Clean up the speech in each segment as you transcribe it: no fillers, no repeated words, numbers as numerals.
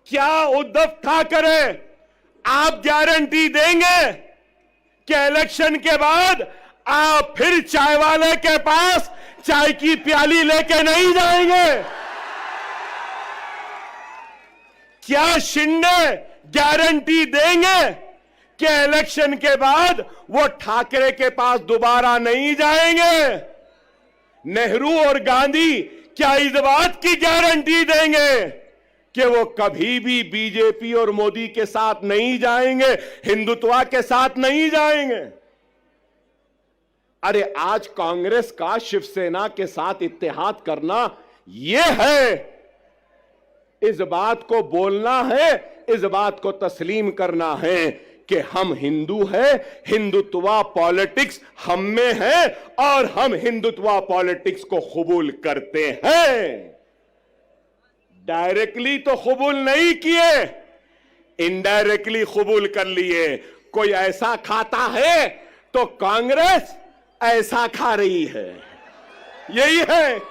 क्या उद्धव ठाकरे आप गारंटी देंगे कि इलेक्शन के बाद आप फिर चाय वाले के पास चाय की प्याली लेके नहीं जाएंगे? क्या शिंदे गारंटी देंगे कि इलेक्शन के बाद वो ठाकरे के पास दोबारा नहीं जाएंगे? नेहरू और गांधी क्या इस बात की गारंटी देंगे कि वो कभी भी बीजेपी और मोदी के साथ नहीं जाएंगे, हिंदुत्व के साथ नहीं जाएंगे? अरे आज कांग्रेस का शिवसेना के साथ इत्तेहाद करना यह है, इस बात को बोलना है, इस बात को तस्लीम करना है कि हम हिंदू हैं, हिंदुत्व पॉलिटिक्स हम में है और हम हिंदुत्व पॉलिटिक्स को कबूल करते हैं। डायरेक्टली तो कबूल नहीं किए, इनडायरेक्टली कबूल कर लिए। कोई ऐसा खाता है तो कांग्रेस ऐसा खा रही है। यही है,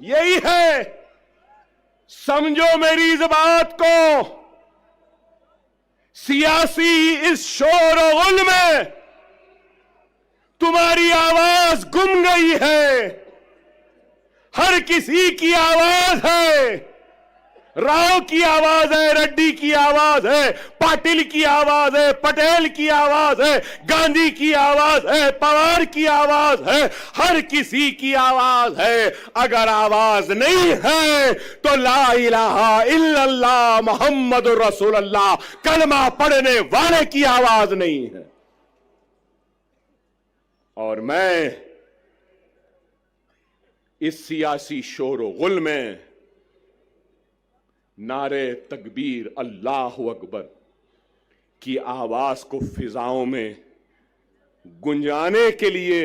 यही है। समझो मेरी इस बात को। सियासी इस शोर और गुल में तुम्हारी आवाज गुम गई है। हर किसी की आवाज है। राव की आवाज है, रेड्डी की आवाज है, पाटिल की आवाज है, पटेल की आवाज है, गांधी की आवाज है, पवार की आवाज है, हर किसी की आवाज है। अगर आवाज नहीं है तो ला इलाहा इल्लल्लाह मुहम्मदुर रसूलुल्लाह कलमा पढ़ने वाले की आवाज नहीं है। और मैं इस सियासी शोर और गुल में नारे तकबीर अल्लाह अकबर की आवाज को फिजाओं में गुंजाने के लिए,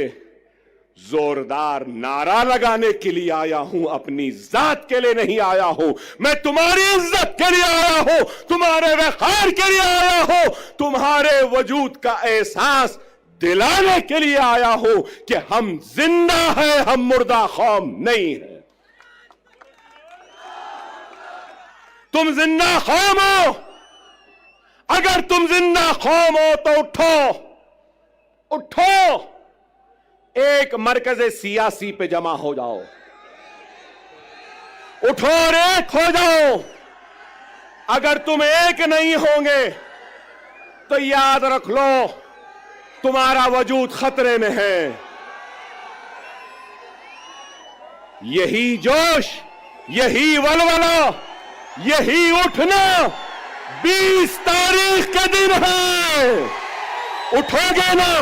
जोरदार नारा लगाने के लिए आया हूं। अपनी जात के लिए नहीं आया हूं। मैं तुम्हारी इज्जत के लिए आया हूं, तुम्हारे वक़ार के लिए आया हूं, तुम्हारे वजूद का एहसास दिलाने के लिए आया हूं कि हम जिंदा हैं, हम मुर्दा कौम नहीं है। तुम जिंदा कौम हो। अगर तुम जिंदा कौम हो तो उठो, उठो, एक मरकज़े सियासी पे जमा हो जाओ। उठो और एक हो जाओ। अगर तुम एक नहीं होंगे तो याद रख लो तुम्हारा वजूद खतरे में है। यही जोश, यही वलवला, यही उठना 20 तारीख का दिन है। उठोगे ना?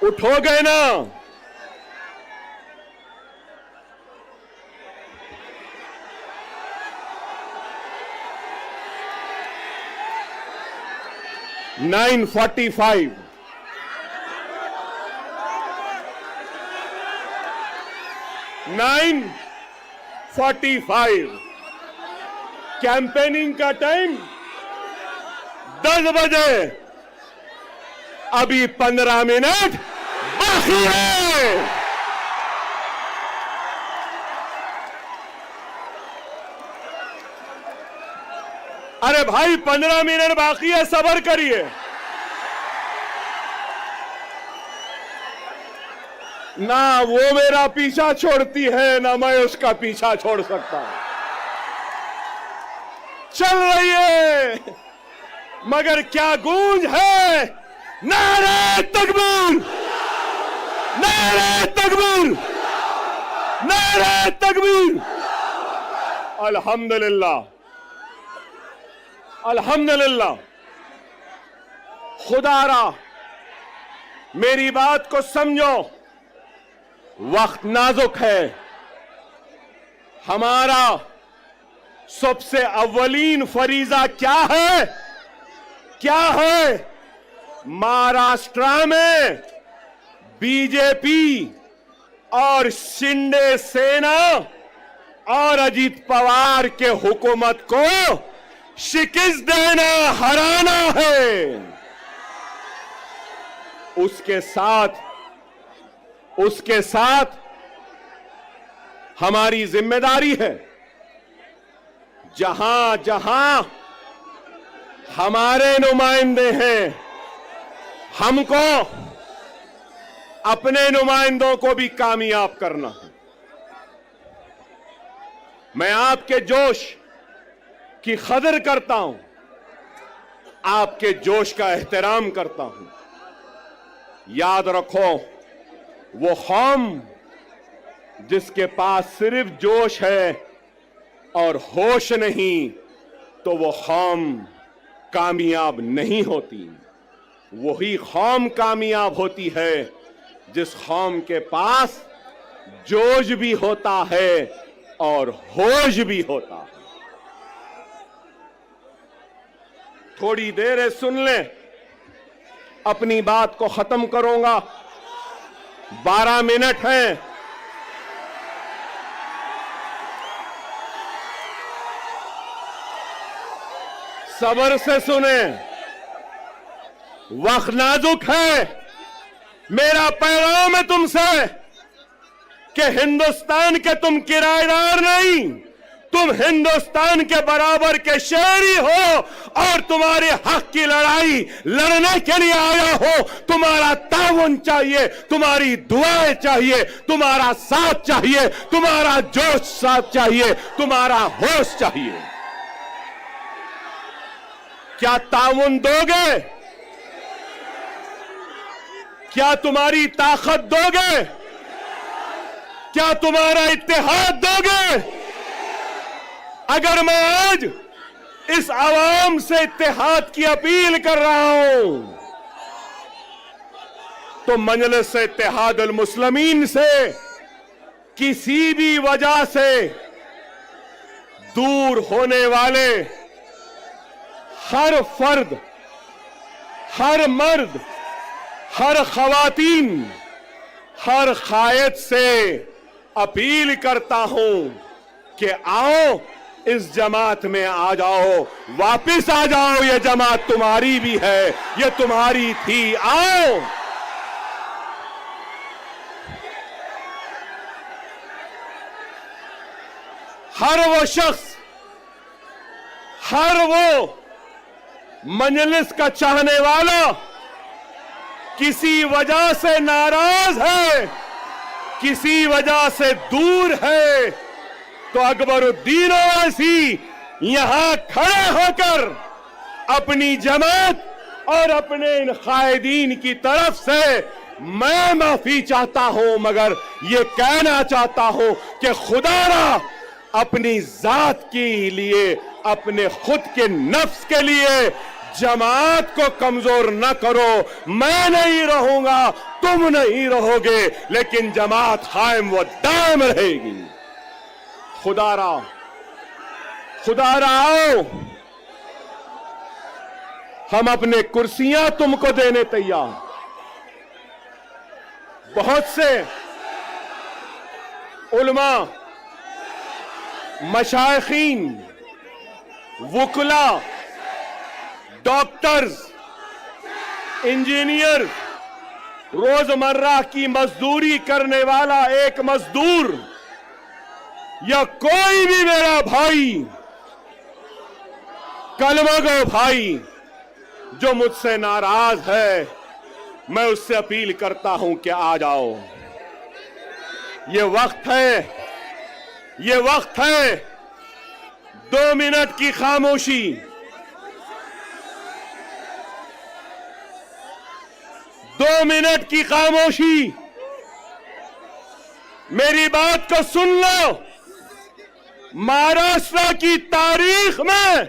उठोगे ना? (9:45) कैंपेनिंग का टाइम 10 बजे। अभी 15 मिनट बाकी है। अरे भाई 15 मिनट बाकी है, सब्र करिए। ना वो मेरा पीछा छोड़ती है, ना मैं उसका पीछा छोड़ सकता। चल रही है, मगर क्या गूंज है। नारे तकबीर, नारे तकबीर, नारे तकबीर। अल्हम्दुलिल्लाह, अल्हम्दुलिल्लाह। खुदारा मेरी बात को समझो, वक्त नाजुक है। हमारा सबसे अव्वलीन फरीजा क्या है? क्या है? महाराष्ट्र में बीजेपी और शिंदे सेना और अजीत पवार के हुकूमत को शिकस्त देना, हराना है। उसके साथ हमारी जिम्मेदारी है जहां जहां हमारे नुमाइंदे हैं, हमको अपने नुमाइंदों को भी कामयाब करना है। मैं आपके जोश की कदर करता हूं, आपके जोश का एहतराम करता हूं। याद रखो, वो कौम जिसके पास सिर्फ जोश है और होश नहीं, तो वो कौम कामयाब नहीं होती। वही कौम कामयाब होती है जिस कौम के पास जोश भी होता है और होश भी होता है। थोड़ी देर है, सुन लें, अपनी बात को खत्म करूंगा। 12 मिनट हैं। सब्र से सुने, वक्त नाजुक है। मेरा पैगाम है तुमसे कि हिंदुस्तान के तुम किराएदार नहीं, तुम हिंदुस्तान के बराबर के शहरी हो और तुम्हारे हक की लड़ाई लड़ने के लिए आया हो। तुम्हारा ताउन चाहिए, तुम्हारी दुआएं चाहिए, तुम्हारा साथ चाहिए, तुम्हारा जोश साथ चाहिए, तुम्हारा होश चाहिए। क्या ताउन दोगे? क्या तुम्हारी ताकत दोगे? क्या तुम्हारा इत्तेहाद दोगे? अगर मैं आज इस आवाम से इत्तेहाद की अपील कर रहा हूं, तो मजलिस इत्तेहादुल मुस्लिमीन से किसी भी वजह से दूर होने वाले हर फर्द, हर मर्द, हर खवातीन, हर कायद से अपील करता हूं कि आओ, इस जमात में आ जाओ, वापिस आ जाओ। ये जमात तुम्हारी भी है, ये तुम्हारी थी, आओ। हर वो शख्स, हर वो मजलिस का चाहने वाला किसी वजह से नाराज है, किसी वजह से दूर है, तो अकबरुद्दीन ओवैसी यहां खड़े होकर अपनी जमात और अपने इन कायदीन की तरफ से मैं माफी चाहता हूं, मगर ये कहना चाहता हूं कि खुदारा अपनी जात के लिए, अपने खुद के नफ्स के लिए जमात को कमजोर न करो। मैं नहीं रहूंगा, तुम नहीं रहोगे, लेकिन जमात कायम व दायम रहेगी। खुदारा, खुदारा आओ, हम अपने कुर्सियां तुमको देने तैयार। बहुत से उलमा, मशाइखीन, वुकला, डॉक्टर्स, इंजीनियर, रोजमर्रा की मजदूरी करने वाला एक मजदूर या कोई भी मेरा भाई, कलमगो भाई जो मुझसे नाराज है, मैं उससे अपील करता हूं कि आ जाओ। ये वक्त है, ये वक्त है 2 मिनट की खामोशी। 2 मिनट की खामोशी। मेरी बात को सुन लो। महाराष्ट्र की तारीख में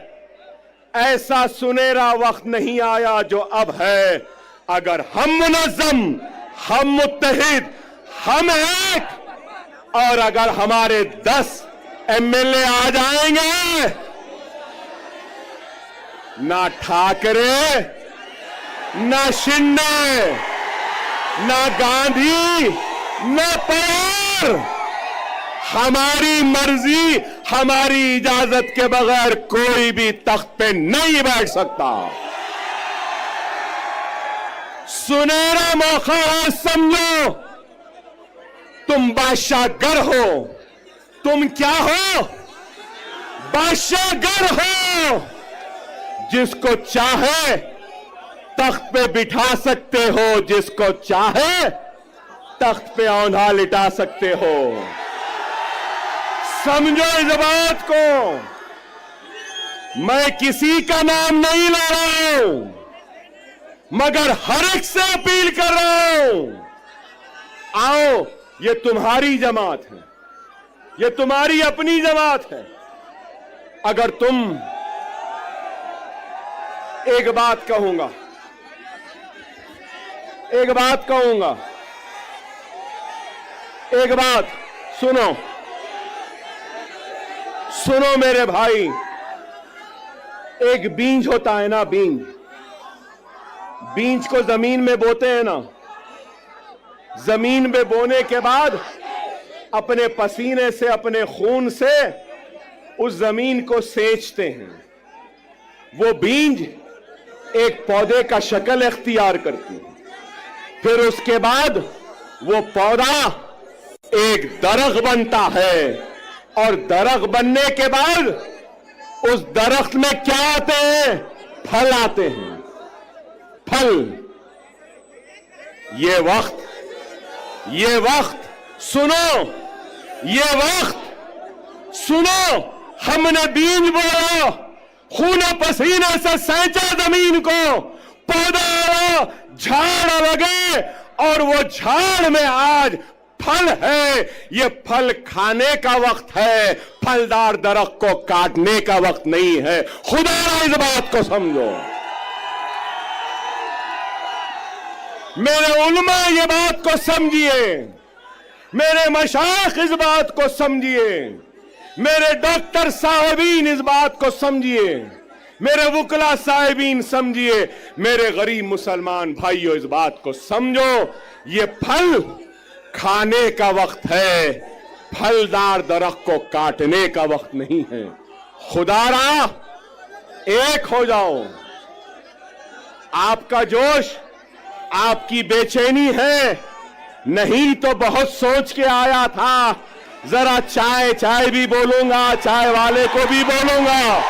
ऐसा सुनहरा वक्त नहीं आया जो अब है। अगर हम मुनज़्ज़म, हम मुत्तहिद, हम एक, और अगर हमारे 10 एमएलए आ जाएंगे, ना ठाकरे, ना शिंदे, ना गांधी, ना पवार, हमारी मर्जी, हमारी इजाजत के बगैर कोई भी तख्त पे नहीं बैठ सकता। सुनहरा मौका है, समझो। तुम बादशाहगर हो। तुम क्या हो? बादशाहगर हो, जिसको चाहे तख्त पे बिठा सकते हो, जिसको चाहे तख्त पे औंधा लिटा सकते हो। समझो इस बात को, मैं किसी का नाम नहीं ले रहा हूं, मगर हर एक से अपील कर रहा हूं, आओ, ये तुम्हारी जमात है, ये तुम्हारी अपनी जमात है। अगर तुम, एक बात कहूंगा, एक बात कहूंगा, एक बात सुनो, सुनो मेरे भाई, एक बीज होता है ना, बीज, बीज को जमीन में बोते हैं ना, जमीन में बोने के बाद अपने पसीने से, अपने खून से उस जमीन को सेंचते हैं। वो बीज एक पौधे का शक्ल इख्तियार करती है, फिर उसके बाद वो पौधा एक दरख्त बनता है, और दरख्त बनने के बाद उस दरख्त में क्या आते हैं? फल आते हैं, फल। ये वक्त सुनो, ये वक्त सुनो, हमने बीज बोया, खून पसीने से सेंचा जमीन को, पौधा आया, झाड़ लगे, और वो झाड़ में आज फल है। ये फल खाने का वक्त है, फलदार दरख्त को काटने का वक्त नहीं है। खुदा इस बात को समझो। मेरे उलमा ये बात को समझिए, मेरे मशाइख इस बात को समझिए, मेरे डॉक्टर साहिबीन इस बात को समझिए, मेरे वकला साहिबीन समझिए, मेरे गरीब मुसलमान भाइयों इस बात को समझो, ये फल खाने का वक्त है, फलदार दरख्त को काटने का वक्त नहीं है। खुदारा एक हो जाओ। आपका जोश, आपकी बेचैनी है, नहीं तो बहुत सोच के आया था, जरा चाय चाय भी बोलूंगा, चाय वाले को भी बोलूंगा,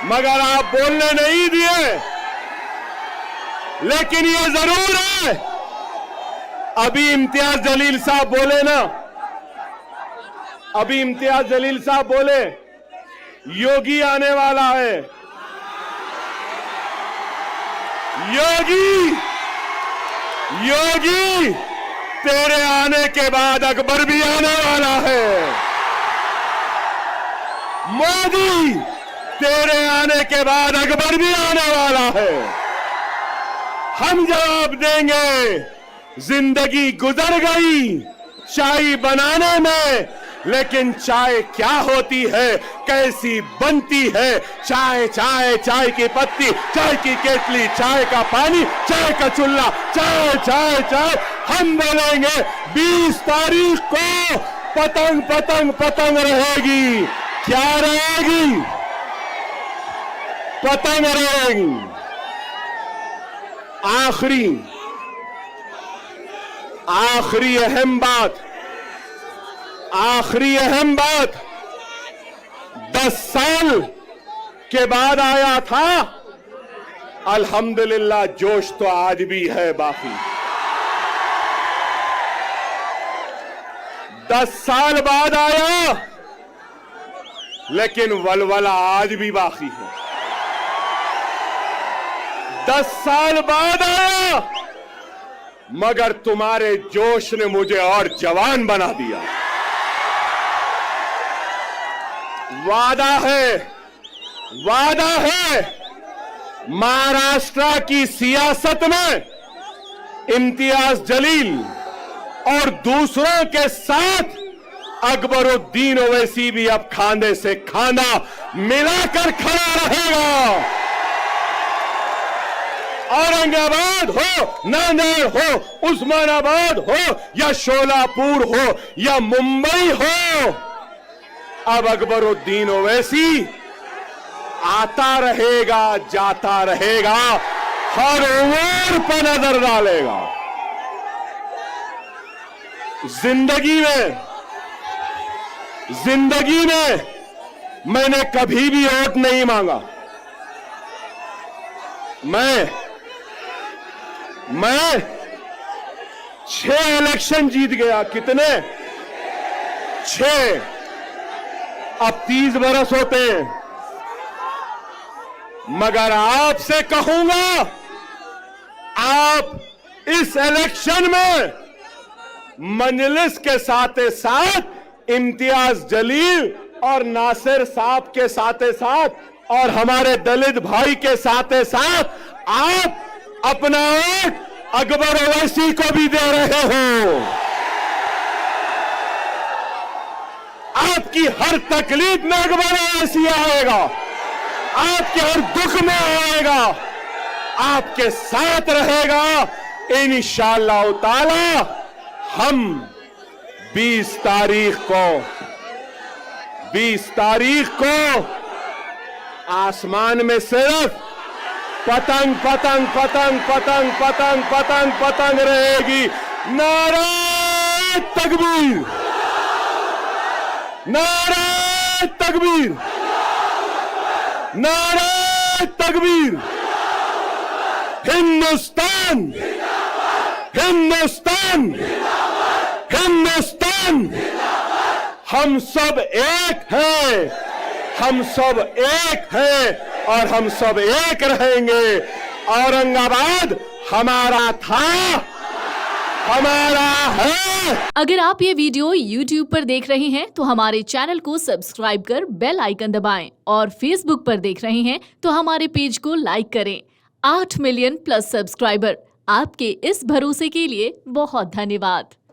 मगर आप बोलने नहीं दिए। लेकिन ये जरूर है, अभी इम्तियाज जलील साहब बोले ना, अभी इम्तियाज जलील साहब बोले योगी आने वाला है, योगी, योगी तेरे आने के बाद अकबर भी आने वाला है, मोदी तेरे आने के बाद अकबर भी आने वाला है। हम जवाब देंगे, जिंदगी गुजर गई चाय बनाने में, लेकिन चाय क्या होती है, कैसी बनती है, चाय चाय चाय की पत्ती, चाय की केतली, चाय का पानी, चाय का चूल्हा, चाय चाय चाय। हम बोलेंगे 20 तारीख को पतंग पतंग पतंग रहेगी। क्या रहेगी? पतंग रहेगी। आखिरी अहम बात, आखिरी अहम बात, 10 साल के बाद आया था, अल्हम्दुलिल्लाह जोश तो आज भी है बाकी। 10 साल बाद आया, लेकिन वलवला आज भी बाकी है। 10 साल बाद आया, मगर तुम्हारे जोश ने मुझे और जवान बना दिया। वादा है, वादा है, महाराष्ट्र की सियासत में इम्तियाज जलील और दूसरों के साथ अकबरुद्दीन ओवैसी भी अब खांधे से खांधा मिलाकर खड़ा रहेगा। औरंगाबाद हो, नांदेड़ हो, उस्मानाबाद हो, या शोलापुर हो, या मुंबई हो, अब अकबरुद्दीन ओवैसी आता रहेगा, जाता रहेगा, हर ओर पर नजर डालेगा। जिंदगी में मैंने कभी भी वोट नहीं मांगा। मैं 6 इलेक्शन जीत गया। कितने? 6। अब 30 बरस होते हैं। मगर आपसे कहूंगा, आप इस इलेक्शन में मजलिस के साथ साथ इम्तियाज जलील और नासिर साहब के साथ साथ और हमारे दलित भाई के साथ साथ आप अपना वोट अकबर ओवैसी को भी दे रहे हो। आपकी हर तकलीफ में अकबर ओवैसी आएगा, आपके हर दुख में आएगा, आपके साथ रहेगा। इंशाअल्लाह ताला हम 20 तारीख को आसमान में सिर्फ पतंग पतंग पतंग पतंग पतंग पतंग पतंग रहेगी। नारे तकबीर, नारे तकबीर, नारे तकबीर। हिंदुस्तान, हिंदुस्तान, हिंदुस्तान। हम सब एक हैं, हम सब एक हैं और हम सब एक रहेंगे। औरंगाबाद हमारा था, हमारा है। अगर आप ये वीडियो YouTube पर देख रहे हैं तो हमारे चैनल को सब्सक्राइब कर बेल आइकन दबाएं और Facebook पर देख रहे हैं तो हमारे पेज को लाइक करें। 8 मिलियन प्लस सब्सक्राइबर, आपके इस भरोसे के लिए बहुत धन्यवाद।